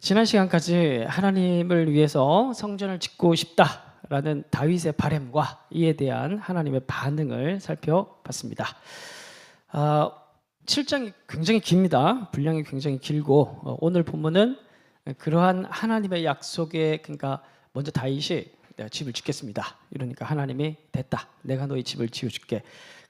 지난 시간까지 하나님을 위해서 성전을 짓고 싶다라는 다윗의 바람과 이에 대한 하나님의 반응을 살펴봤습니다. 7장이 굉장히 깁니다. 분량이 굉장히 길고 오늘 본문은 그러한 하나님의 약속에, 그러니까 먼저 다윗이 내가 집을 짓겠습니다. 이러니까 하나님이 됐다, 내가 너희 집을 지어줄게.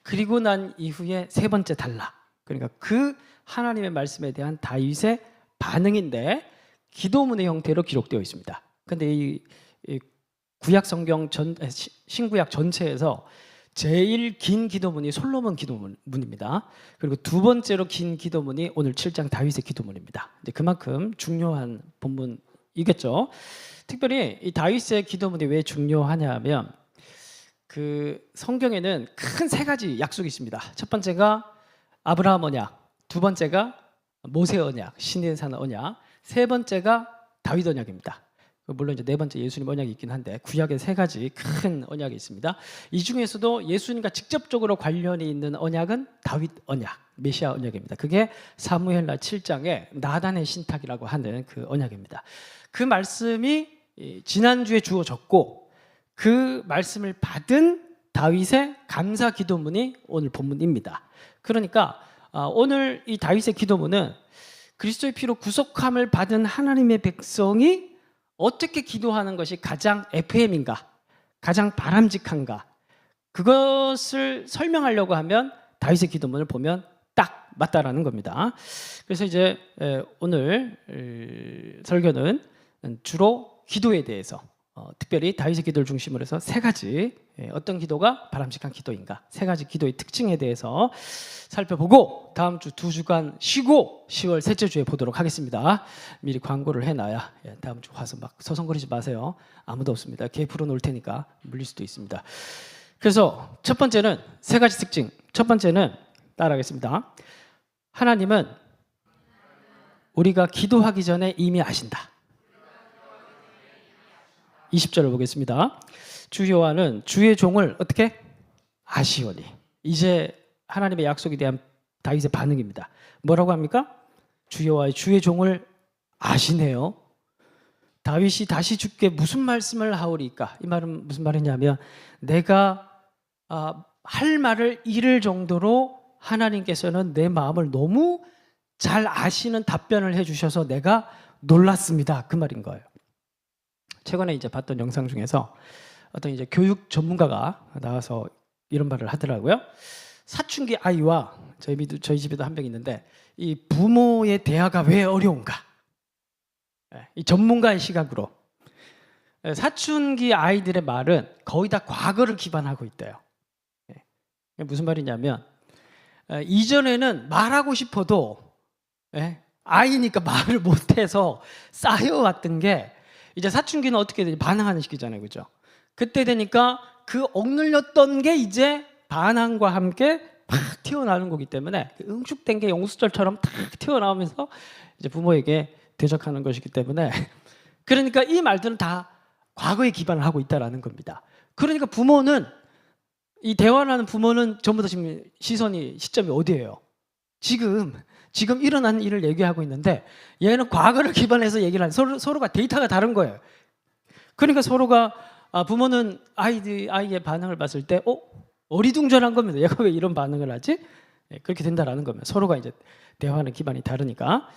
그리고 난 이후에 세 번째 달라. 그러니까 그 하나님의 말씀에 대한 다윗의 반응인데 기도문의 형태로 기록되어 있습니다. 근데 이 구약 성경 신구약 전체에서 제일 긴 기도문이 솔로몬 기도문입니다. 그리고 두 번째로 긴 기도문이 오늘 7장 다윗의 기도문입니다. 이제 그만큼 중요한 본문이겠죠. 특별히 이 다윗의 기도문이 왜 중요하냐면 그 성경에는 큰 세 가지 약속이 있습니다. 첫 번째가 아브라함 언약, 두 번째가 모세 언약, 신의 산 언약, 세 번째가 다윗 언약입니다. 물론 이제 네 번째 예수님 언약이 있긴 한데 구약에 세 가지 큰 언약이 있습니다. 이 중에서도 예수님과 직접적으로 관련이 있는 언약은 다윗 언약, 메시아 언약입니다. 그게 사무엘하 7장에 나단의 신탁이라고 하는 그 언약입니다. 그 말씀이 지난주에 주어졌고 그 말씀을 받은 다윗의 감사 기도문이 오늘 본문입니다. 그러니까 오늘 이 다윗의 기도문은 그리스도의 피로 구속함을 받은 하나님의 백성이 어떻게 기도하는 것이 가장 FM인가, 가장 바람직한가, 그것을 설명하려고 하면 다윗의 기도문을 보면 딱 맞다라는 겁니다. 그래서 이제 오늘 설교는 주로 기도에 대해서 특별히 다윗의 기도를 중심으로 해서 세 가지, 어떤 기도가 바람직한 기도인가, 세 가지 기도의 특징에 대해서 살펴보고 다음 주 2주간 쉬고 10월 셋째 주에 보도록 하겠습니다. 미리 광고를 해놔야 다음 주 와서 막 서성거리지 마세요. 아무도 없습니다. 개 풀어놓을 테니까 물릴 수도 있습니다. 그래서 첫 번째는 세 가지 특징. 첫 번째는 따라하겠습니다. 하나님은 우리가 기도하기 전에 이미 아신다. 20절을 보겠습니다. 주 여호와는 주의 종을 어떻게? 아시오니. 이제 하나님의 약속에 대한 다윗의 반응입니다. 뭐라고 합니까? 주 여호와의 주의 종을 아시네요. 다윗이 다시 주께 무슨 말씀을 하오리까? 이 말은 무슨 말이냐면 내가 할 말을 잃을 정도로 하나님께서는 내 마음을 너무 잘 아시는 답변을 해주셔서 내가 놀랐습니다. 그 말인 거예요. 최근에 이제 봤던 영상 중에서 어떤 이제 교육 전문가가 나와서 이런 말을 하더라고요. 사춘기 아이와 저희 집에도 한 명 있는데 이 부모의 대화가 왜 어려운가? 이 전문가의 시각으로 사춘기 아이들의 말은 거의 다 과거를 기반하고 있대요. 무슨 말이냐면 이전에는 말하고 싶어도 아이니까 말을 못해서 쌓여왔던 게 이제 사춘기는 어떻게 되지? 반항하는 시기잖아요, 그죠? 그때 되니까 그 억눌렸던 게 이제 반항과 함께 팍 튀어나오는 거기 때문에 응축된 게 용수철처럼 탁 튀어나오면서 이제 부모에게 대적하는 것이기 때문에 그러니까 이 말들은 다 과거에 기반을 하고 있다라는 겁니다. 그러니까 부모는 이 대화를 하는 부모는 전부 다 지금 시점이 어디예요? 지금 일어난 일을 얘기하고 있는데 얘는 과거를 기반해서 얘기를 하는 서로가 데이터가 다른 거예요. 그러니까 서로가 부모는 아이의 반응을 봤을 때 어리둥절한 겁니다. 얘가 왜 이런 반응을 하지? 그렇게 된다라는 겁니다. 서로가 이제 대화하는 기반이 다르니까.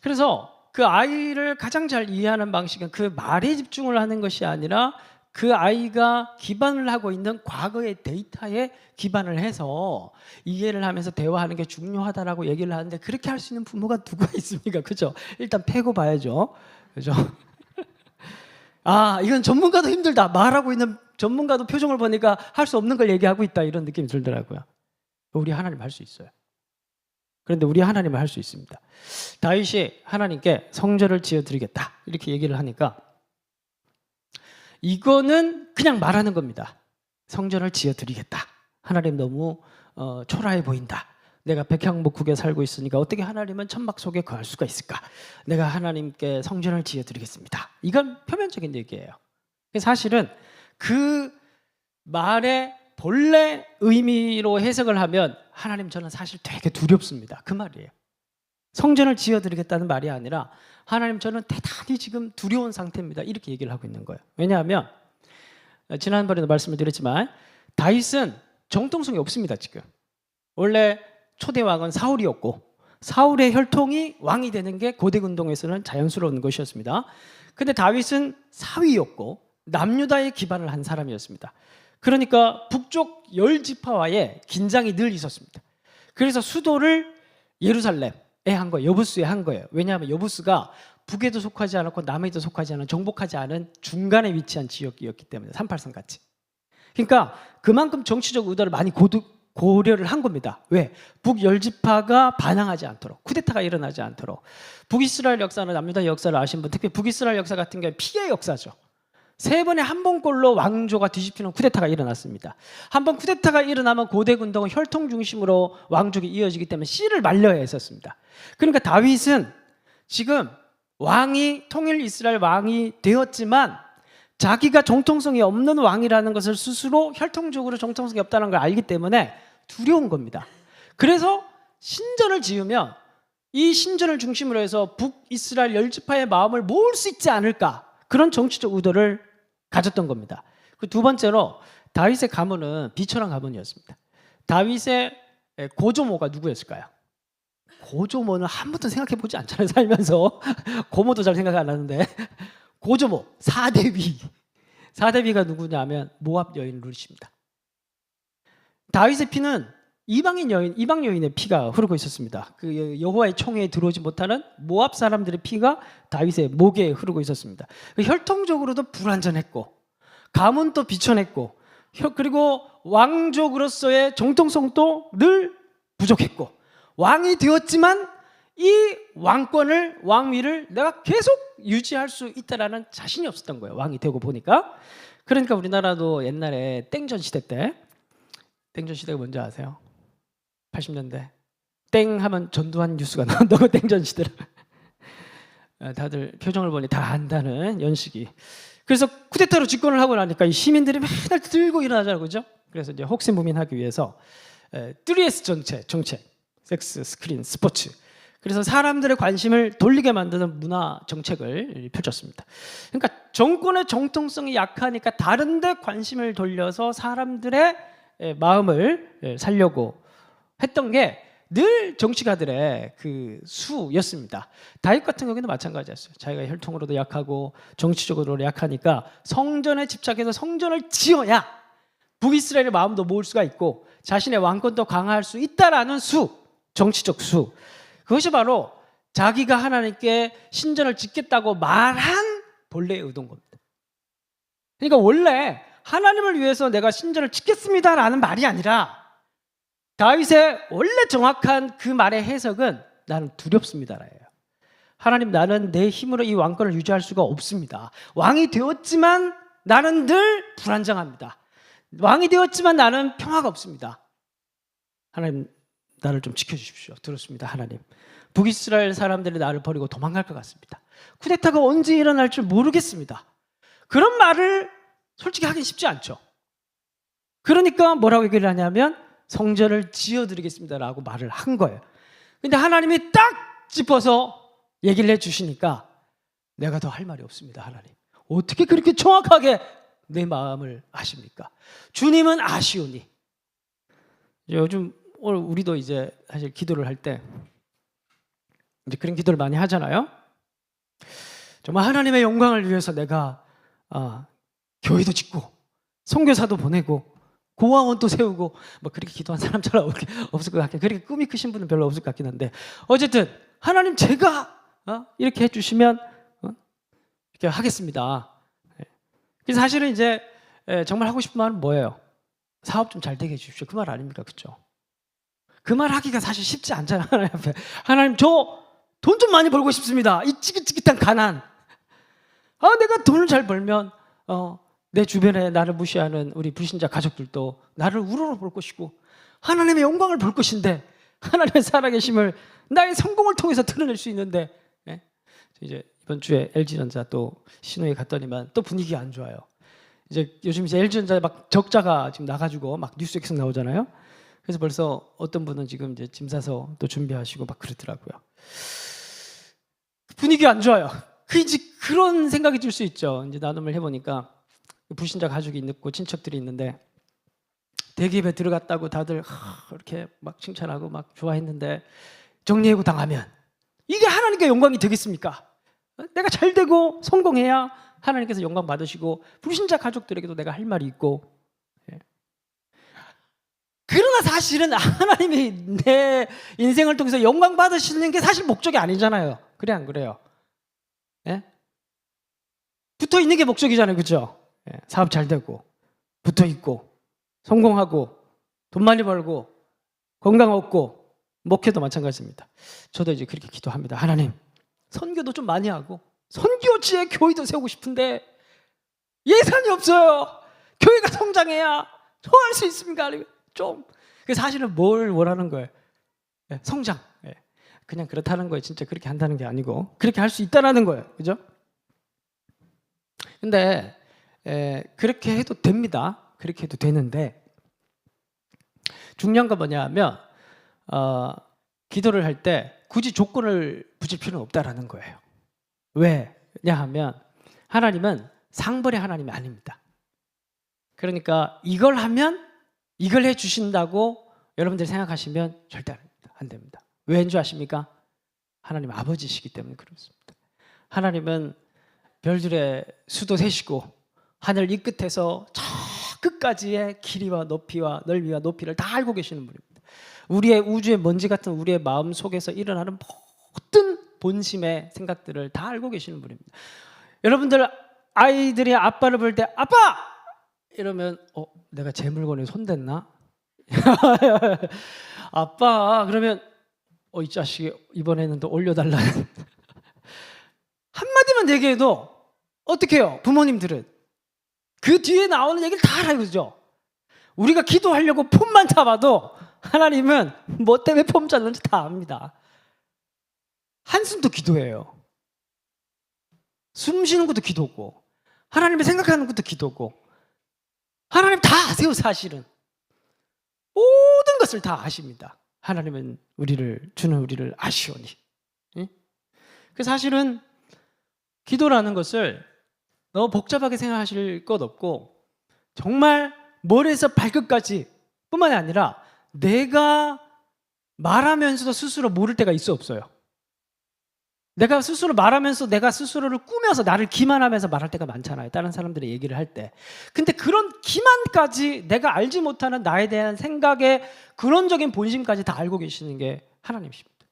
그래서 그 아이를 가장 잘 이해하는 방식은 그 말에 집중을 하는 것이 아니라 그 아이가 기반을 하고 있는 과거의 데이터에 기반을 해서 이해를 하면서 대화하는 게 중요하다라고 얘기를 하는데 그렇게 할 수 있는 부모가 누가 있습니까? 그죠? 일단 패고 봐야죠. 그죠? 이건 전문가도 힘들다. 말하고 있는 전문가도 표정을 보니까 할 수 없는 걸 얘기하고 있다. 이런 느낌이 들더라고요. 우리 하나님 할 수 있어요. 그런데 우리 하나님은 할 수 있습니다. 다윗이 하나님께 성전을 지어드리겠다. 이렇게 얘기를 하니까 이거는 그냥 말하는 겁니다. 성전을 지어드리겠다. 하나님 너무 초라해 보인다. 내가 백향목국에 살고 있으니까 어떻게 하나님은 천막 속에 거할 수가 있을까? 내가 하나님께 성전을 지어드리겠습니다. 이건 표면적인 얘기예요. 사실은 그 말의 본래 의미로 해석을 하면 하나님 저는 사실 되게 두렵습니다. 그 말이에요. 성전을 지어드리겠다는 말이 아니라 하나님 저는 대단히 지금 두려운 상태입니다. 이렇게 얘기를 하고 있는 거예요. 왜냐하면 지난번에도 말씀을 드렸지만 다윗은 정통성이 없습니다. 지금 원래 초대 왕은 사울이었고 사울의 혈통이 왕이 되는 게 고대 운동에서는 자연스러운 것이었습니다. 근데 다윗은 사위였고 남유다에 기반을 한 사람이었습니다. 그러니까 북쪽 10지파와의 긴장이 늘 있었습니다. 그래서 수도를 예루살렘에 한 거예요. 여부스에 한 거예요. 왜냐하면 여부스가 북에도 속하지 않았고 남에도 속하지 않은 정복하지 않은 중간에 위치한 지역이었기 때문에 383 같이. 그러니까 그만큼 정치적 의도를 많이 고려를 한 겁니다. 왜? 북10지파가 반항하지 않도록, 쿠데타가 일어나지 않도록. 북이스라엘 역사나 남유다 역사를 아신 분, 특히 북이스라엘 역사 같은 경우에 피해 역사죠. 3번에 한 번꼴로 왕조가 뒤집히는 쿠데타가 일어났습니다. 한 번 쿠데타가 일어나면 고대 군동은 혈통 중심으로 왕족이 이어지기 때문에 씨를 말려야 했었습니다. 그러니까 다윗은 지금 왕이 통일 이스라엘 왕이 되었지만 자기가 정통성이 없는 왕이라는 것을 스스로 혈통적으로 정통성이 없다는 걸 알기 때문에 두려운 겁니다. 그래서 신전을 지으면 이 신전을 중심으로 해서 북이스라엘 10지파의 마음을 모을 수 있지 않을까, 그런 정치적 의도를 가졌던 겁니다. 그 두 번째로 다윗의 가문은 비천한 가문이었습니다. 다윗의 고조모가 누구였을까요? 고조모는 한 번도 생각해 보지 않잖아요, 살면서. 고모도 잘 생각 안 하는데. 고조모, 사대비가 누구냐면 모압 여인 룻입니다. 다윗의 피는 이방 여인의 피가 흐르고 있었습니다. 그 여호와의 총회에 들어오지 못하는 모압 사람들의 피가 다윗의 목에 흐르고 있었습니다. 혈통적으로도 불완전했고 가문도 비천했고 그리고 왕족으로서의 정통성도 늘 부족했고 왕이 되었지만 이 왕위를 내가 계속 유지할 수 있다라는 자신이 없었던 거예요. 왕이 되고 보니까. 그러니까 우리나라도 옛날에 땡전 시대가 뭔지 아세요? 80년대 땡 하면 전두환 뉴스가 나온다고. 땡전 시대를 다들 표정을 보니 다 안다는 연식이. 그래서 쿠데타로 집권을 하고 나니까 이 시민들이 맨날 들고 일어나잖아요, 그죠? 그래서 이제 혹세무민하기 위해서 3S 정책, 섹스, 스크린, 스포츠. 그래서 사람들의 관심을 돌리게 만드는 문화 정책을 펼쳤습니다. 그러니까 정권의 정통성이 약하니까 다른 데 관심을 돌려서 사람들의 마음을 살려고 했던 게 늘 정치가들의 그 수였습니다. 다윗 같은 경우에는 마찬가지였어요. 자기가 혈통으로도 약하고 정치적으로도 약하니까 성전에 집착해서 성전을 지어야 북이스라엘의 마음도 모을 수가 있고 자신의 왕권도 강화할 수 있다라는 정치적 수. 그것이 바로 자기가 하나님께 신전을 짓겠다고 말한 본래의 의도인 겁니다. 그러니까 원래 하나님을 위해서 내가 신전을 짓겠습니다라는 말이 아니라 다윗의 원래 정확한 그 말의 해석은 나는 두렵습니다라예요. 하나님, 나는 내 힘으로 이 왕권을 유지할 수가 없습니다. 왕이 되었지만 나는 늘 불안정합니다. 왕이 되었지만 나는 평화가 없습니다. 하나님, 나를 좀 지켜주십시오. 들었습니다, 하나님. 북이스라엘 사람들이 나를 버리고 도망갈 것 같습니다. 쿠데타가 언제 일어날 줄 모르겠습니다. 그런 말을 솔직히 하기 쉽지 않죠. 그러니까 뭐라고 얘기를 하냐면 성전을 지어드리겠습니다라고 말을 한 거예요. 근데 하나님이 딱 짚어서 얘기를 해주시니까 내가 더 할 말이 없습니다. 하나님, 어떻게 그렇게 정확하게 내 마음을 아십니까? 주님은 아시오니. 요즘 오늘 우리도 이제 사실 기도를 할 때 이제 그런 기도를 많이 하잖아요. 정말 하나님의 영광을 위해서 내가 교회도 짓고 선교사도 보내고 고아원도 세우고 뭐 그렇게 기도한 사람 잘 없을 것 같긴, 그렇게 꿈이 크신 분은 별로 없을 것 같긴 한데, 어쨌든 하나님 제가 이렇게 해주시면 이렇게 하겠습니다. 그래서 사실은 이제 정말 하고 싶은 말은 뭐예요? 사업 좀 잘 되게 해주십시오. 그 말 아닙니까? 그렇죠? 그 말 하기가 사실 쉽지 않잖아요. 하나님 앞에. 하나님, 저 돈 좀 많이 벌고 싶습니다. 이 찌긋찌긋한 가난. 내가 돈을 잘 벌면 내 주변에 나를 무시하는 우리 불신자 가족들도 나를 우러러볼 것이고 하나님의 영광을 볼 것인데, 하나님의 살아계심을 나의 성공을 통해서 드러낼 수 있는데, 이제 이번 주에 LG전자 또 신호에 갔더니만 또 분위기가 안 좋아요. 이제 요즘 이제 LG전자 막 적자가 지금 나가지고 막 뉴스에 계속 나오잖아요. 그래서 벌써 어떤 분은 지금 이제 짐 싸서 또 준비하시고 막 그러더라고요. 분위기가 안 좋아요. 이제 그런 생각이 들 수 있죠. 이제 나눔을 해보니까 불신자 가족이 있고 친척들이 있는데 대기업에 들어갔다고 다들 이렇게 막 칭찬하고 막 좋아했는데 정리해고 당하면 이게 하나님께 영광이 되겠습니까? 내가 잘 되고 성공해야 하나님께서 영광 받으시고 불신자 가족들에게도 내가 할 말이 있고. 그러나 사실은 하나님이 내 인생을 통해서 영광 받으시는 게 사실 목적이 아니잖아요. 그래 안 그래요? 예? 붙어 있는 게 목적이잖아요. 그죠? 예, 사업 잘 되고 붙어 있고 성공하고 돈 많이 벌고 건강 얻고 목회도 마찬가지입니다. 저도 이제 그렇게 기도합니다. 하나님, 선교도 좀 많이 하고 선교지에 교회도 세우고 싶은데 예산이 없어요. 교회가 성장해야 할 수 있습니까? 좀. 사실은 뭘 원하는 거예요? 예, 성장. 예. 그냥 그렇다는 거예요. 진짜 그렇게 한다는 게 아니고 그렇게 할 수 있다는 거예요. 그죠? 근데 그렇게 해도 됩니다. 그렇게 해도 되는데 중요한 건 뭐냐면 기도를 할 때 굳이 조건을 붙일 필요는 없다라는 거예요. 왜냐하면 하나님은 상벌의 하나님이 아닙니다. 그러니까 이걸 하면 이걸 해주신다고 여러분들이 생각하시면 절대 안 됩니다. 왜인 줄 아십니까? 하나님 아버지시기 때문에 그렇습니다. 하나님은 별들의 수도 세시고 하늘 이 끝에서 저 끝까지의 길이와 높이와 넓이와 높이를 다 알고 계시는 분입니다. 우리의 우주의 먼지 같은 우리의 마음 속에서 일어나는 모든 본심의 생각들을 다 알고 계시는 분입니다. 여러분들 아이들이 아빠를 볼 때 아빠! 이러면 내가 제 물건에 손댔나? 아빠 그러면 이 자식이 이번에는 또 올려달라는 한마디만 얘기해도 어떻게 해요? 부모님들은 그 뒤에 나오는 얘기를 다 알아요. 그죠? 우리가 기도하려고 폼만 잡아도 하나님은 뭐 때문에 폼 잡는지 다 압니다. 한숨도 기도해요. 숨 쉬는 것도 기도고 하나님을 생각하는 것도 기도고 하나님 다 아세요. 사실은 모든 것을 다 아십니다. 하나님은 주는 우리를 아시오니. 그 사실은 기도라는 것을 너무 복잡하게 생각하실 것 없고 정말 머리에서 발끝까지 뿐만이 아니라 내가 말하면서도 스스로 모를 때가 있어 없어요? 내가 스스로 말하면서 내가 스스로를 꾸며서 나를 기만하면서 말할 때가 많잖아요. 다른 사람들의 얘기를 할 때. 근데 그런 기만까지 내가 알지 못하는 나에 대한 생각의 근원적인 본심까지 다 알고 계시는 게 하나님이십니다.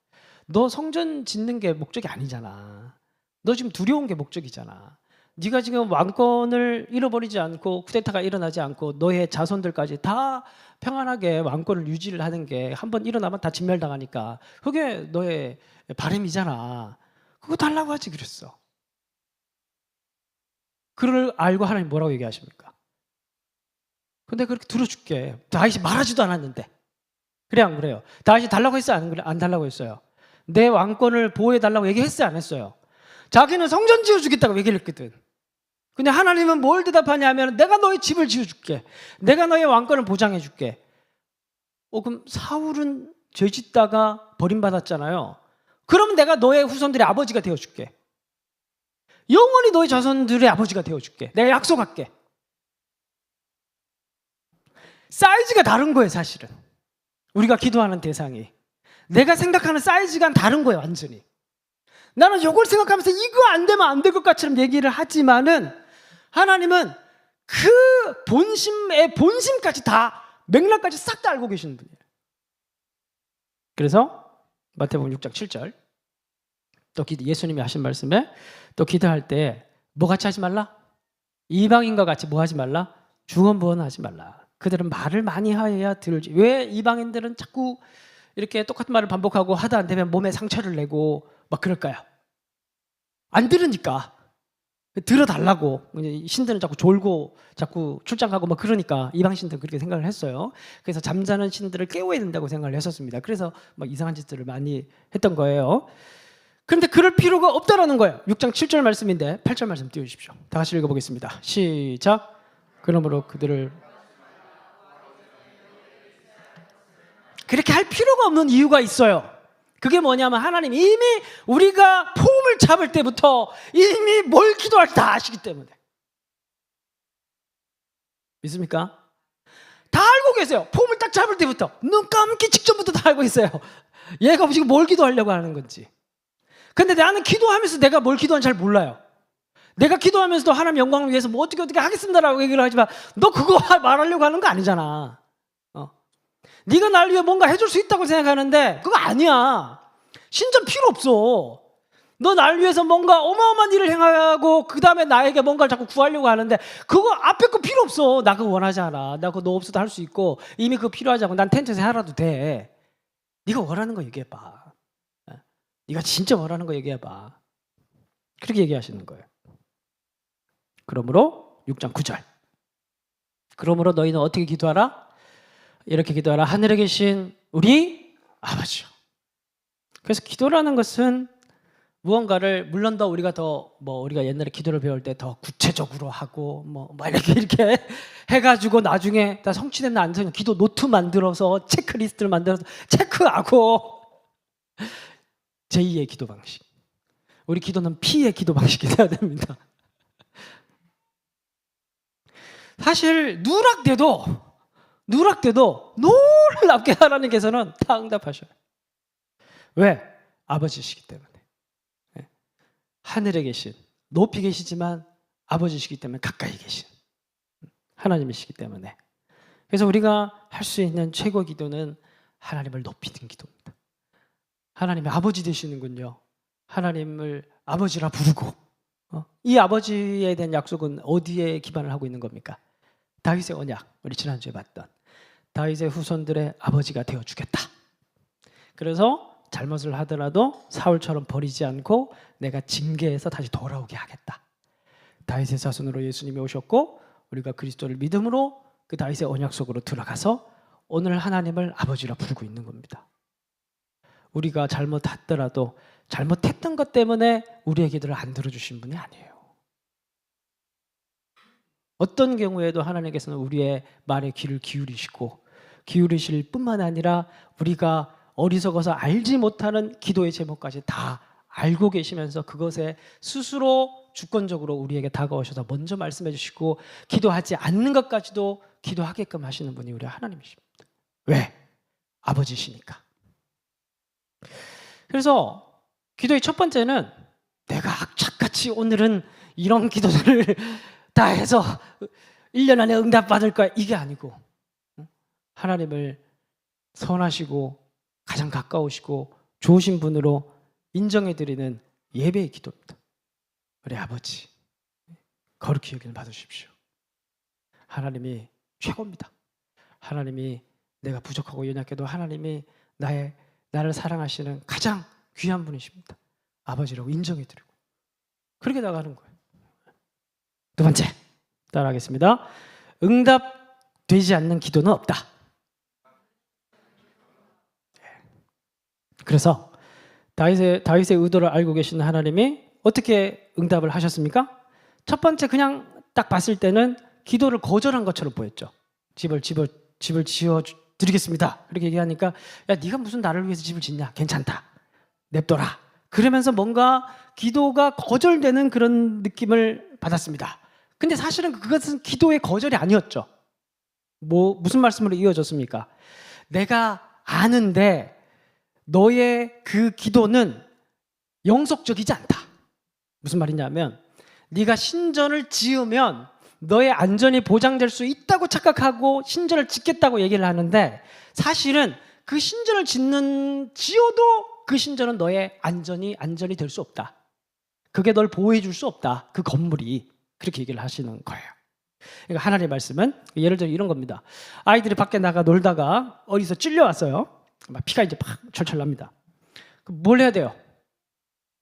너 성전 짓는 게 목적이 아니잖아. 너 지금 두려운 게 목적이잖아. 네가 지금 왕권을 잃어버리지 않고 쿠데타가 일어나지 않고 너의 자손들까지 다 평안하게 왕권을 유지를 하는 게 한번 일어나면 다 진멸당하니까 그게 너의 바람이잖아. 그거 달라고 하지 그랬어. 그걸 알고 하나님 뭐라고 얘기하십니까? 근데 그렇게 들어줄게. 다윗이 말하지도 않았는데. 그래 안 그래요? 다윗이 달라고 했어요? 안 달라고 했어요? 내 왕권을 보호해달라고 얘기했어요? 안 했어요? 자기는 성전 지어주겠다고 얘기를 했거든. 근데 하나님은 뭘 대답하냐면 내가 너의 집을 지어줄게. 내가 너의 왕권을 보장해줄게. 그럼 사울은 죄 짓다가 버림받았잖아요. 그럼 내가 너의 후손들의 아버지가 되어줄게. 영원히 너의 자손들의 아버지가 되어줄게. 내가 약속할게. 사이즈가 다른 거예요. 사실은 우리가 기도하는 대상이 내가 생각하는 사이즈가 다른 거예요. 완전히. 나는 이걸 생각하면서 이거 안 되면 안 될 것 같처럼 얘기를 하지만은 하나님은 그 본심의 본심까지 다 맥락까지 싹 다 알고 계시는 분이에요. 그래서 마태복음 6장 7절 또 예수님이 하신 말씀에 또 기도할 때 뭐 같이 하지 말라? 이방인과 같이 뭐 하지 말라? 중언부언하지 말라. 그들은 말을 많이 하여야 들을지. 왜 이방인들은 자꾸 이렇게 똑같은 말을 반복하고 하다 안 되면 몸에 상처를 내고 막 그럴까요? 안 들으니까. 들어달라고. 신들은 자꾸 졸고 자꾸 출장 가고 막 그러니까 이방 신들은 그렇게 생각을 했어요. 그래서 잠자는 신들을 깨워야 된다고 생각을 했었습니다. 그래서 막 이상한 짓들을 많이 했던 거예요. 그런데 그럴 필요가 없다라는 거예요. 6장 7절 말씀인데 8절 말씀 띄워주십시오. 다 같이 읽어보겠습니다. 시작. 그러므로 그들을 그렇게 할 필요가 없는 이유가 있어요. 그게 뭐냐면 하나님 이미 우리가 폼을 잡을 때부터 이미 뭘 기도할지 다 아시기 때문에. 믿습니까? 다 알고 계세요. 폼을 딱 잡을 때부터, 눈 감기 직전부터 다 알고 있어요. 얘가 지금 뭘 기도하려고 하는 건지. 근데 나는 기도하면서 내가 뭘 기도하는지 잘 몰라요. 내가 기도하면서도 하나님 영광을 위해서 뭐 어떻게 하겠습니다라고 얘기를 하지만 너 그거 말하려고 하는 거 아니잖아. 네가 날 위해 뭔가 해줄 수 있다고 생각하는데 그거 아니야. 신전 필요 없어. 너 날 위해서 뭔가 어마어마한 일을 행하고 그 다음에 나에게 뭔가를 자꾸 구하려고 하는데 그거 앞에 거 필요 없어. 나 그거 원하지 않아. 나 그거 너 없어도 할 수 있고 이미 그거 필요하지 않고 난 텐트에서 살아도 돼. 네가 원하는 거 얘기해봐. 네가 진짜 원하는 거 얘기해봐. 그렇게 얘기하시는 거예요. 그러므로 6장 9절. 그러므로 너희는 어떻게 기도하라? 이렇게 기도하라. 하늘에 계신 우리 아버지요. 그래서 기도라는 것은 무언가를 물론 더 우리가 우리가 옛날에 기도를 배울 때 더 구체적으로 하고 이렇게 해가지고 나중에 다 성취됐나 안 성취됐나 기도 노트 만들어서 체크리스트를 만들어서 체크하고 제2의 기도 방식. 우리 기도는 P의 기도 방식이 돼야 됩니다. 사실 누락돼도 놀랍게 하나님께서는 다 응답하셔요. 왜? 아버지시기 때문에. 하늘에 계신, 높이 계시지만 아버지시기 때문에 가까이 계신 하나님이시기 때문에. 그래서 우리가 할 수 있는 최고 기도는 하나님을 높이는 기도입니다. 하나님의 아버지 되시는군요. 하나님을 아버지라 부르고 이 아버지에 대한 약속은 어디에 기반을 하고 있는 겁니까? 다윗의 언약, 우리 지난주에 봤던 다윗의 후손들의 아버지가 되어주겠다. 그래서 잘못을 하더라도 사울처럼 버리지 않고 내가 징계해서 다시 돌아오게 하겠다. 다윗의 자손으로 예수님이 오셨고 우리가 그리스도를 믿음으로 그 다윗의 언약 속으로 들어가서 오늘 하나님을 아버지라 부르고 있는 겁니다. 우리가 잘못했더라도 잘못했던 것 때문에 우리의 기도를 안 들어주신 분이 아니에요. 어떤 경우에도 하나님께서는 우리의 말에 귀를 기울이실 뿐만 아니라 우리가 어리석어서 알지 못하는 기도의 제목까지 다 알고 계시면서 그것에 스스로 주권적으로 우리에게 다가오셔서 먼저 말씀해 주시고 기도하지 않는 것까지도 기도하게끔 하시는 분이 우리 하나님이십니다. 왜? 아버지시니까. 그래서 기도의 첫 번째는 내가 악착같이 오늘은 이런 기도들을 다 해서 1년 안에 응답받을 거야 이게 아니고 하나님을 선하시고 가장 가까우시고 좋으신 분으로 인정해드리는 예배의 기도입니다. 우리 아버지 거룩히 여기를 받으십시오. 하나님이 최고입니다. 하나님이 내가 부족하고 연약해도 하나님이 나를 사랑하시는 가장 귀한 분이십니다. 아버지라고 인정해드리고 그렇게 나가는 거예요. 두 번째 따라하겠습니다. 응답되지 않는 기도는 없다. 그래서 다윗의 의도를 알고 계시는 하나님이 어떻게 응답을 하셨습니까? 첫 번째 그냥 딱 봤을 때는 기도를 거절한 것처럼 보였죠. 집을 지어 드리겠습니다. 이렇게 얘기하니까 야 네가 무슨 나를 위해서 집을 짓냐? 괜찮다. 냅둬라. 그러면서 뭔가 기도가 거절되는 그런 느낌을 받았습니다. 근데 사실은 그것은 기도의 거절이 아니었죠. 무슨 말씀으로 이어졌습니까? 내가 아는데 너의 그 기도는 영속적이지 않다. 무슨 말이냐면 네가 신전을 지으면 너의 안전이 보장될 수 있다고 착각하고 신전을 짓겠다고 얘기를 하는데 사실은 그 신전을 지어도 그 신전은 너의 안전이 될 수 없다. 그게 널 보호해 줄 수 없다. 그 건물이. 그렇게 얘기를 하시는 거예요. 그러니까 하나님의 말씀은 예를 들어 이런 겁니다. 아이들이 밖에 나가 놀다가 어디서 찔려왔어요. 막 피가 이제 팍 철철 납니다. 뭘 해야 돼요?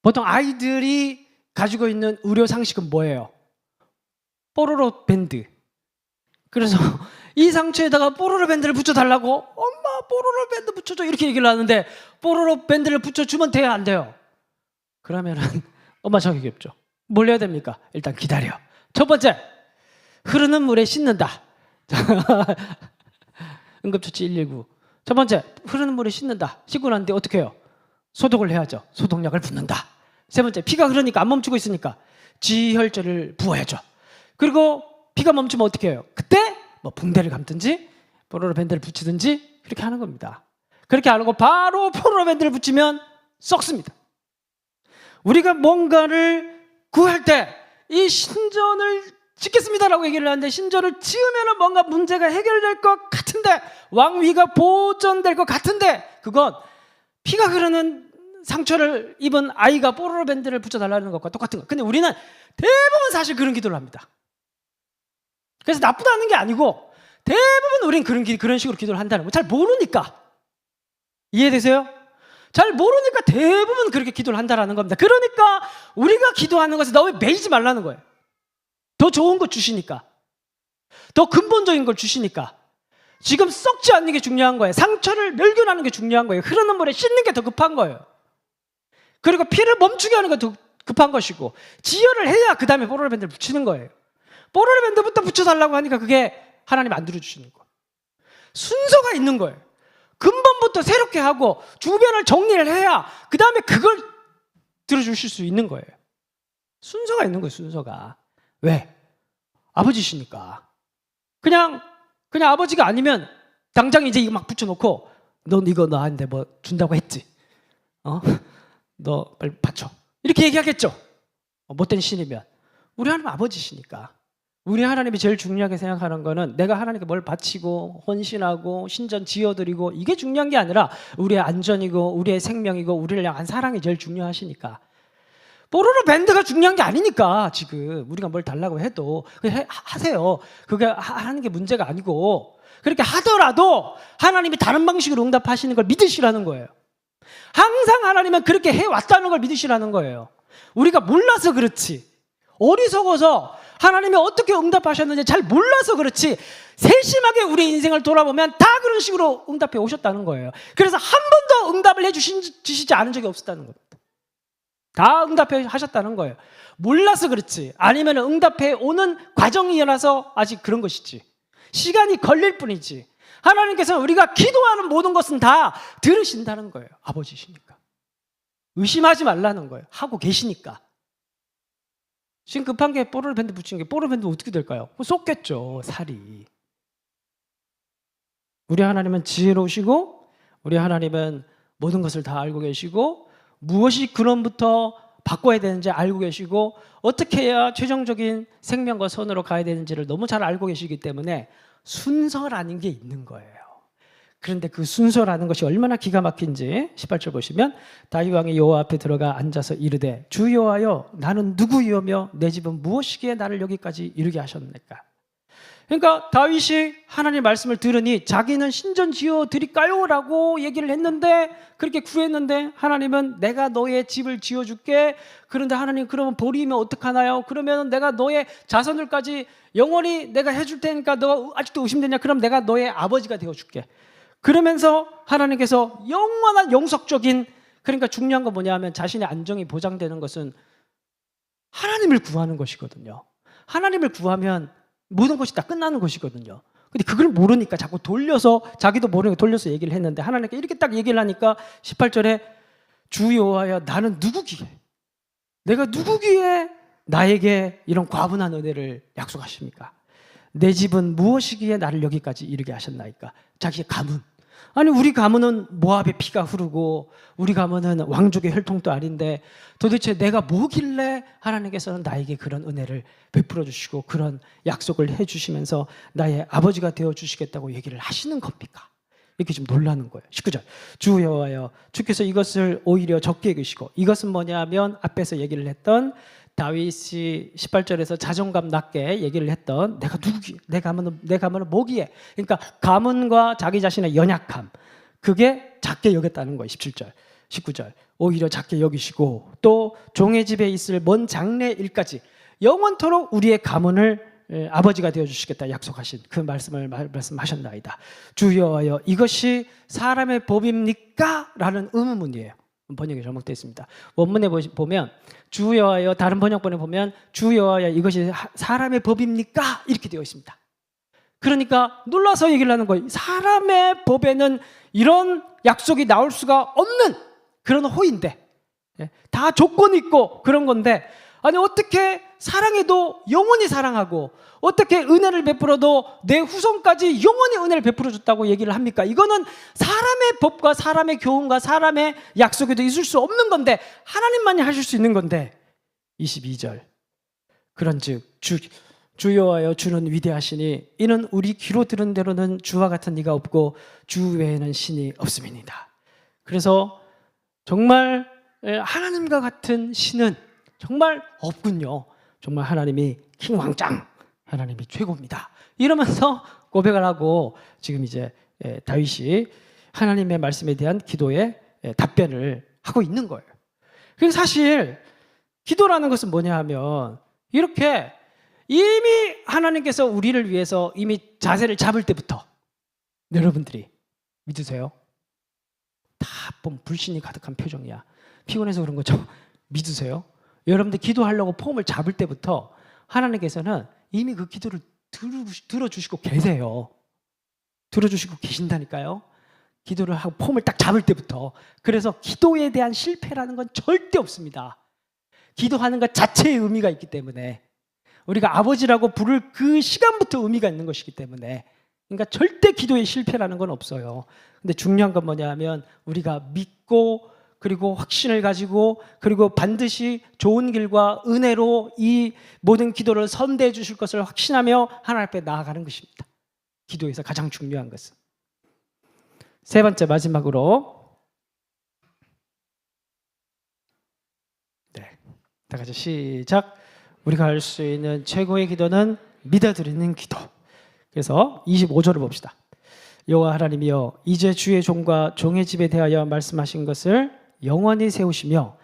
보통 아이들이 가지고 있는 의료 상식은 뭐예요? 뽀로로 밴드. 그래서 이 상처에다가 뽀로로 밴드를 붙여달라고 엄마 뽀로로 밴드 붙여줘 이렇게 얘기를 하는데 뽀로로 밴드를 붙여주면 돼요 안 돼요? 그러면은 엄마 자격이 없죠. 뭘 해야 됩니까? 일단 기다려. 첫 번째 흐르는 물에 씻는다. 응급처치 119 첫 번째, 흐르는 물에 씻는다. 씻고 난 뒤에 어떻게 해요? 소독을 해야죠. 소독약을 붓는다. 세 번째, 피가 흐르니까 안 멈추고 있으니까 지혈제를 부어야죠. 그리고 피가 멈추면 어떻게 해요? 그때 뭐 붕대를 감든지 포로로 밴드를 붙이든지 그렇게 하는 겁니다. 그렇게 안 하고 바로 포로로 밴드를 붙이면 썩습니다. 우리가 뭔가를 구할 때 이 신전을 짓겠습니다라고 얘기를 하는데 신전을 지으면 뭔가 문제가 해결될 것 같은데 왕위가 보존될 것 같은데 그건 피가 흐르는 상처를 입은 아이가 뽀로로 밴드를 붙여달라는 것과 똑같은 거. 근데 우리는 대부분 사실 그런 기도를 합니다. 그래서 나쁘다는 게 아니고 대부분 우리는 그런 식으로 기도를 한다는 거. 잘 모르니까. 이해되세요? 잘 모르니까 대부분 그렇게 기도를 한다는 겁니다. 그러니까 우리가 기도하는 것에 너무 매이지 말라는 거예요. 더 좋은 거 주시니까. 더 근본적인 걸 주시니까. 지금 썩지 않는 게 중요한 거예요. 상처를 멸균하는 게 중요한 거예요. 흐르는 물에 씻는 게 더 급한 거예요. 그리고 피를 멈추게 하는 게 더 급한 것이고 지혈을 해야 그 다음에 뽀로로 밴드를 붙이는 거예요. 뽀로로 밴드부터 붙여달라고 하니까 그게 하나님 안 들어주시는 거예요. 순서가 있는 거예요. 근본부터 새롭게 하고 주변을 정리를 해야 그 다음에 그걸 들어주실 수 있는 거예요. 순서가 있는 거예요. 순서가. 왜? 아버지시니까. 그냥 아버지가 아니면 당장 이제 이거 막 붙여놓고 넌 이거 나한테 뭐 준다고 했지? 너 빨리 바쳐. 이렇게 얘기하겠죠. 못된 신이면. 우리 하나님 아버지시니까. 우리 하나님이 제일 중요하게 생각하는 거는 내가 하나님께 뭘 바치고 헌신하고 신전 지어드리고 이게 중요한 게 아니라 우리의 안전이고 우리의 생명이고 우리를 향한 사랑이 제일 중요하시니까. 뽀로로 밴드가 중요한 게 아니니까 지금 우리가 뭘 달라고 해도 하세요. 그게 하는 게 문제가 아니고 그렇게 하더라도 하나님이 다른 방식으로 응답하시는 걸 믿으시라는 거예요. 항상 하나님은 그렇게 해왔다는 걸 믿으시라는 거예요. 우리가 몰라서 그렇지 어리석어서 하나님이 어떻게 응답하셨는지 잘 몰라서 그렇지 세심하게 우리 인생을 돌아보면 다 그런 식으로 응답해 오셨다는 거예요. 그래서 한 번도 응답을 해주시지 않은 적이 없었다는 겁니다. 다 응답해 하셨다는 거예요. 몰라서 그렇지 아니면 응답해 오는 과정이 일어나서 아직 그런 것이지 시간이 걸릴 뿐이지 하나님께서는 우리가 기도하는 모든 것은 다 들으신다는 거예요. 아버지시니까 의심하지 말라는 거예요. 하고 계시니까. 지금 급한 게 뽀로로 밴드 붙인 게 뽀로로 밴드 어떻게 될까요? 쏟겠죠 살이. 우리 하나님은 지혜로우시고 우리 하나님은 모든 것을 다 알고 계시고 무엇이 근원부터 바꿔야 되는지 알고 계시고 어떻게 해야 최종적인 생명과 선으로 가야 되는지를 너무 잘 알고 계시기 때문에 순서라는 게 있는 거예요. 그런데 그 순서라는 것이 얼마나 기가 막힌지 18절 보시면 다윗 왕이 여호와 앞에 들어가 앉아서 이르되 주 여호와여 나는 누구이오며 내 집은 무엇이기에 나를 여기까지 이르게 하셨나이까. 그러니까 다윗이 하나님 말씀을 들으니 자기는 신전 지어 드릴까요? 라고 얘기를 했는데 그렇게 구했는데 하나님은 내가 너의 집을 지어줄게. 그런데 하나님 그러면 버리면 어떡하나요? 그러면 내가 너의 자손들까지 영원히 내가 해줄 테니까 너 아직도 의심되냐? 그럼 내가 너의 아버지가 되어줄게. 그러면서 하나님께서 영원한 영속적인 그러니까 중요한 건 뭐냐 하면 자신의 안정이 보장되는 것은 하나님을 구하는 것이거든요. 하나님을 구하면 모든 것이 다 끝나는 것이거든요. 근데 그걸 모르니까 자꾸 돌려서 자기도 모르니까 돌려서 얘기를 했는데 하나님께 이렇게 딱 얘기를 하니까 18절에 주 여호와여 나는 누구기에 내가 누구기에 나에게 이런 과분한 은혜를 약속하십니까? 내 집은 무엇이기에 나를 여기까지 이르게 하셨나이까? 자기의 가문. 아니 우리 가문은 모압의 피가 흐르고 우리 가문은 왕족의 혈통도 아닌데 도대체 내가 뭐길래 하나님께서는 나에게 그런 은혜를 베풀어 주시고 그런 약속을 해주시면서 나의 아버지가 되어주시겠다고 얘기를 하시는 겁니까? 이렇게 좀 놀라는 거예요. 19절 주 여호와여 주께서 이것을 오히려 적게 여기시고 이것은 뭐냐 하면 앞에서 얘기를 했던 다윗이 18절에서 자존감 낮게 얘기를 했던 내가 누구기에 내 가문은 뭐기에 그러니까 가문과 자기 자신의 연약함 그게 작게 여겼다는 거예요. 17절 19절 오히려 작게 여기시고 또 종의 집에 있을 먼 장래 일까지 영원토록 우리의 가문을 아버지가 되어주시겠다 약속하신 그 말씀을 말씀하셨나이다. 주 여호와여 이것이 사람의 법입니까? 라는 의문문이에요. 번역이 잘못되어 있습니다. 원문에 보면 주 여호와여 다른 번역본에 보면 주 여호와여 이것이 사람의 법입니까? 이렇게 되어 있습니다. 그러니까 놀라서 얘기를 하는 거예요. 사람의 법에는 이런 약속이 나올 수가 없는 그런 호의인데, 다 조건이 있고 그런 건데, 아니 어떻게 사랑해도 영원히 사랑하고 어떻게 은혜를 베풀어도 내 후손까지 영원히 은혜를 베풀어 줬다고 얘기를 합니까? 이거는 사람의 법과 사람의 교훈과 사람의 약속에도 있을 수 없는 건데 하나님만이 하실 수 있는 건데. 22절, 그런즉 주 여호와여 주는 위대하시니 이는 우리 귀로 들은 대로는 주와 같은 이가 없고 주 외에는 신이 없음이니이다. 그래서 정말 하나님과 같은 신은 정말 없군요. 정말 하나님이 킹왕짱, 하나님이 최고입니다. 이러면서 고백을 하고 지금 이제 다윗이 하나님의 말씀에 대한 기도에 답변을 하고 있는 거예요. 그래서 사실 기도라는 것은 뭐냐 하면 이렇게 이미 하나님께서 우리를 위해서 이미 자세를 잡을 때부터, 여러분들이 믿으세요? 다 불신이 가득한 표정이야. 피곤해서 그런 거죠. 믿으세요? 여러분들 기도하려고 폼을 잡을 때부터 하나님께서는 이미 그 기도를 들어주시고 계세요. 들어주시고 계신다니까요. 기도를 하고 폼을 딱 잡을 때부터. 그래서 기도에 대한 실패라는 건 절대 없습니다. 기도하는 것 자체의 의미가 있기 때문에, 우리가 아버지라고 부를 그 시간부터 의미가 있는 것이기 때문에, 그러니까 절대 기도의 실패라는 건 없어요. 근데 중요한 건 뭐냐 하면 우리가 믿고 그리고 확신을 가지고 그리고 반드시 좋은 길과 은혜로 이 모든 기도를 선대해 주실 것을 확신하며 하나님 앞에 나아가는 것입니다. 기도에서 가장 중요한 것은. 세 번째, 마지막으로, 다 같이 시작. 우리가 할 수 있는 최고의 기도는 믿어드리는 기도. 그래서 25절을 봅시다. 여호와 하나님이여 이제 주의 종과 종의 집에 대하여 말씀하신 것을 영원히 세우시며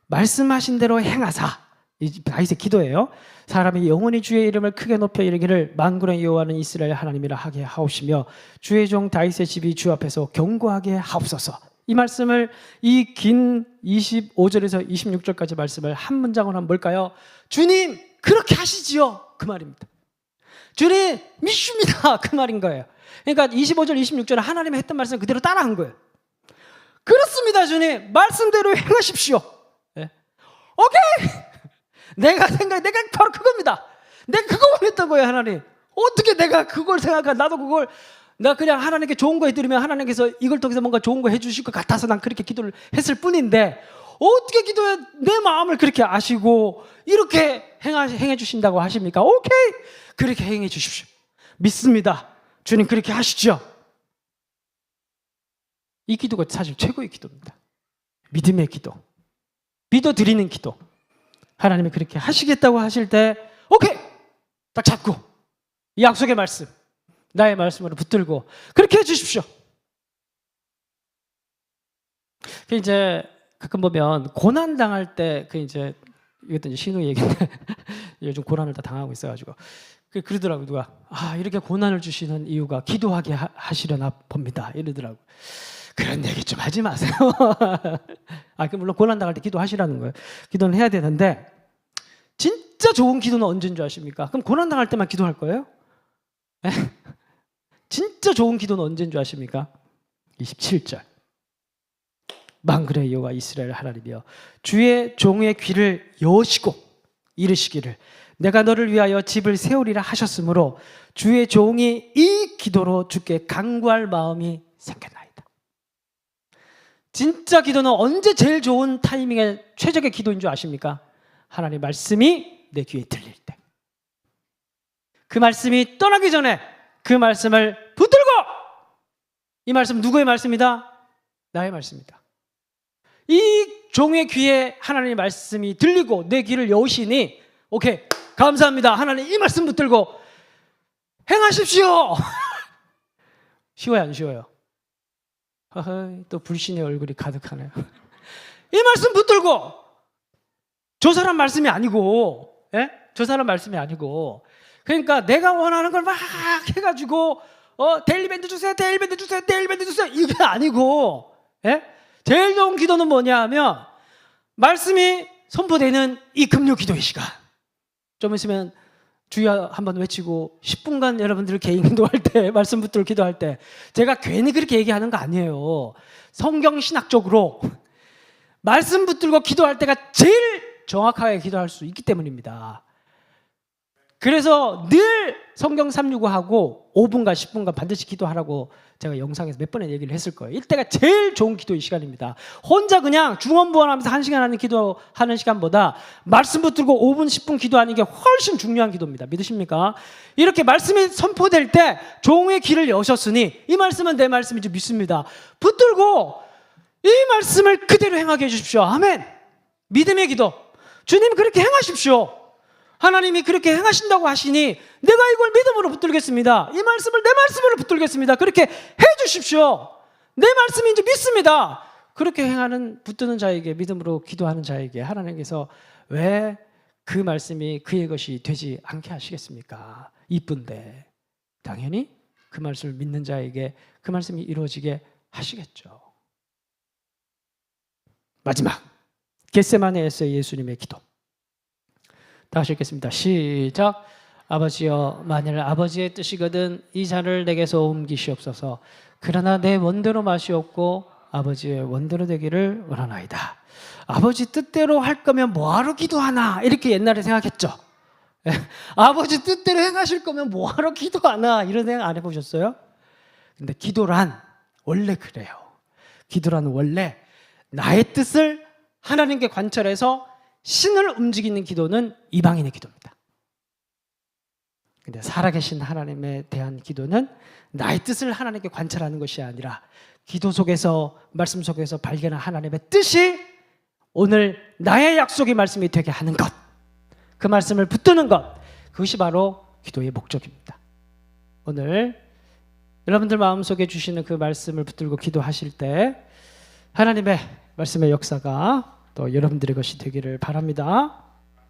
말씀하신 대로 행하사, 이 다윗의 기도예요. 사람이 영원히 주의 이름을 크게 높여 이르기를 만군의 여호와는 이스라엘 하나님이라 하게 하옵시며 주의 종 다윗의 집이 주 앞에서 견고하게 하옵소서. 이 말씀을, 이 긴 25절에서 26절까지 말씀을 한 문장으로 하면 뭘까요? 주님 그렇게 하시지요, 그 말입니다. 주님 믿습니다, 그 말인 거예요. 그러니까 25절 26절에 하나님이 했던 말씀 그대로 따라한 거예요. 그렇습니다 주님, 말씀대로 행하십시오. 네. 오케이, 내가 바로 그겁니다. 내가 그거 원했던 거예요. 하나님 어떻게 내가 그걸 생각하, 나도 그걸, 나 그냥 하나님께 좋은 거 해드리면 하나님께서 이걸 통해서 뭔가 좋은 거 해주실 것 같아서 난 그렇게 기도를 했을 뿐인데, 어떻게 기도해 내 마음을 그렇게 아시고 이렇게 행해 주신다고 하십니까? 오케이, 그렇게 행해 주십시오. 믿습니다. 주님 그렇게 하시죠. 이 기도가 사실 최고의 기도입니다. 믿음의 기도, 믿어드리는 기도. 하나님이 그렇게 하시겠다고 하실 때 오케이, 딱 잡고 이 약속의 말씀, 나의 말씀으로 붙들고 그렇게 해주십시오. 이제 가끔 보면 고난 당할 때, 이제 이것도 이제 신우 얘기인데 요즘 고난을 다 당하고 있어가지고 그러더라고 누가, 이렇게 고난을 주시는 이유가 기도하게 하시려나 봅니다, 이러더라고. 그런 얘기 좀 하지 마세요. 물론 고난 당할 때 기도하시라는 거예요. 기도는 해야 되는데, 진짜 좋은 기도는 언제인 줄 아십니까? 그럼 고난 당할 때만 기도할 거예요? 진짜 좋은 기도는 언제인 줄 아십니까? 27절. 만군의 여호와 이스라엘 하나님이여 주의 종의 귀를 여시고 이르시기를 내가 너를 위하여 집을 세우리라 하셨으므로 주의 종이 이 기도로 주께 간구할 마음이 생겼나이다. 진짜 기도는 언제 제일 좋은 타이밍에 최적의 기도인 줄 아십니까? 하나님의 말씀이 내 귀에 들릴 때, 그 말씀이 떠나기 전에 그 말씀을 붙들고, 이 말씀 누구의 말씀이다? 나의 말씀이다. 이 종의 귀에 하나님의 말씀이 들리고 내 귀를 여시니 오케이, 감사합니다. 하나님 이 말씀 붙들고 행하십시오. 쉬워요, 안 쉬워요? 또 불신의 얼굴이 가득하네요. 이 말씀 붙들고, 저 사람 말씀이 아니고, 저 사람 말씀이 아니고, 그러니까 내가 원하는 걸 막 해가지고 데일밴드 주세요, 데일밴드 주세요, 데일밴드 주세요, 이게 아니고, 제일 좋은 기도는 뭐냐 하면 말씀이 선포되는 이 금요 기도의 시간. 좀 있으면 주여 한번 외치고 10분간 여러분들 개인 기도할 때 말씀 붙들고 기도할 때 제가 괜히 그렇게 얘기하는 거 아니에요. 성경 신학적으로 말씀 붙들고 기도할 때가 제일 정확하게 기도할 수 있기 때문입니다. 그래서 늘 성경 365하고 5분간 10분간 반드시 기도하라고 제가 영상에서 몇 번의 얘기를 했을 거예요. 이때가 제일 좋은 기도의 시간입니다. 혼자 그냥 중언부언하면서 1시간 하는 기도하는 시간보다 말씀 붙들고 5분 10분 기도하는 게 훨씬 중요한 기도입니다. 믿으십니까? 이렇게 말씀이 선포될 때 종의 귀를 여셨으니 이 말씀은 내 말씀인지 믿습니다. 붙들고 이 말씀을 그대로 행하게 해주십시오. 아멘. 믿음의 기도. 주님 그렇게 행하십시오. 하나님이 그렇게 행하신다고 하시니 내가 이걸 믿음으로 붙들겠습니다. 이 말씀을 내 말씀으로 붙들겠습니다. 그렇게 해주십시오. 내 말씀인지 믿습니다. 그렇게 행하는 붙드는 자에게, 믿음으로 기도하는 자에게 하나님께서 왜 그 말씀이 그의 것이 되지 않게 하시겠습니까? 이쁜데 당연히 그 말씀을 믿는 자에게 그 말씀이 이루어지게 하시겠죠. 마지막 겟세마네에서의 예수님의 기도. 다시 읽겠습니다. 시작. 아버지여, 만일 아버지의 뜻이거든 이 잔을 내게서 옮기시옵소서. 그러나 내 원대로 마시옵고 아버지의 원대로 되기를 원하나이다. 아버지 뜻대로 할 거면 뭐하러 기도하나, 이렇게 옛날에 생각했죠. 아버지 뜻대로 행하실 거면 뭐하러 기도하나, 이런 생각 안 해보셨어요? 근데 기도란 원래 그래요. 기도란 원래 나의 뜻을 하나님께 관철해서 신을 움직이는 기도는 이방인의 기도입니다. 근데 살아계신 하나님에 대한 기도는 나의 뜻을 하나님께 관찰하는 것이 아니라 기도 속에서, 말씀 속에서 발견한 하나님의 뜻이 오늘 나의 약속의 말씀이 되게 하는 것, 그 말씀을 붙드는 것, 그것이 바로 기도의 목적입니다. 오늘 여러분들 마음속에 주시는 그 말씀을 붙들고 기도하실 때 하나님의 말씀의 역사가 또 여러분들의 것이 되기를 바랍니다.